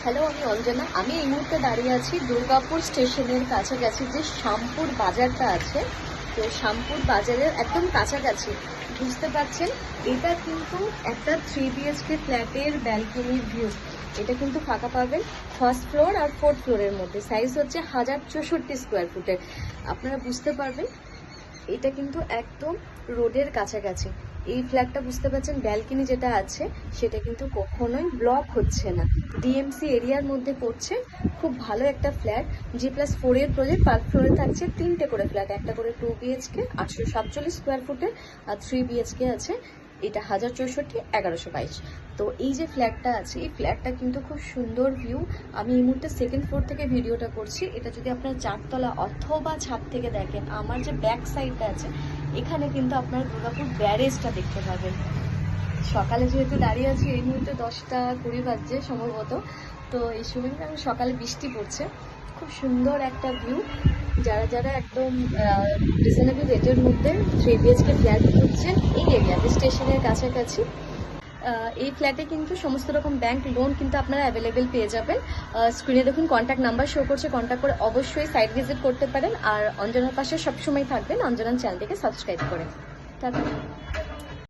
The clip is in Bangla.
হ্যালো, আমি অঞ্জনা। আমি এই মুহূর্তে দাঁড়িয়ে আছি দুর্গাপুর স্টেশনের কাছাকাছি যে শ্যামপুর বাজারটা আছে। তো শ্যামপুর বাজারের একদম কাছাকাছি, বুঝতে পারছেন, এটা কিন্তু একটা 3 BHK ফ্ল্যাটের ব্যালকনির ভিউ। এটা কিন্তু ফাঁকা পাবেন ফার্স্ট ফ্লোর আর 4th ফ্লোরের মধ্যে। সাইজ হচ্ছে 1064 স্কোয়ার ফুটের। আপনারা বুঝতে পারবেন এটা কিন্তু একদম রোডের কাছাকাছি। এই ফ্ল্যাটটা বুঝতে পারছেন, ব্যালকনি যেটা আছে সেটা কিন্তু কখনোই ব্লক হচ্ছে না। ডিএমসি এরিয়ার মধ্যে পড়ছে। খুব ভালো একটা ফ্ল্যাট। G+4 project. 1st ফ্লোরে থাকছে 3টে করে ফ্ল্যাট, একটা করে 2 BHK 847 স্কোয়ার ফুটের, আর 3 BHK আছে। এটা 1064 1122। তো এই যে ফ্ল্যাটটা আছে, এই ফ্ল্যাটটা কিন্তু খুব সুন্দর ভিউ। আমি এই মুহূর্তে 2nd ফ্লোর থেকে ভিডিওটা করছি। এটা যদি আপনারা 4তলা অথবা ছাদ থেকে দেখেন, আমার যে ব্যাক সাইডটা আছে এখানে কিন্তু আপনারা দুর্গাপুর ব্যারেজটা দেখতে পাবেন। সকালে যেহেতু দাঁড়িয়ে আছি, এই মুহূর্তে 10টা 20 বাজছে সম্ভবত। তো এই সময় আমি সকালে বৃষ্টি পড়ছে। খুব সুন্দর একটা ভিউ। যারা যারা একদম রিজনেবল রেটের মধ্যে 3 BHK ফ্ল্যাট খুঁজছেন এই এরিয়াতে স্টেশনের কাছাকাছি, এই ফ্ল্যাটে কিন্তু সমস্ত রকম ব্যাংক লোন কিন্তু আপনারা অ্যাভেলেবেল পেয়ে যাবেন। স্ক্রিনে দেখুন কন্ট্যাক্ট নাম্বার শো করছে, কন্ট্যাক্ট করে অবশ্যই সাইট ভিজিট করতে পারেন। আর অঞ্জনার পাশে সবসময় থাকবেন, অঞ্জনার চ্যানেলটিকে সাবস্ক্রাইব করে। টাটা।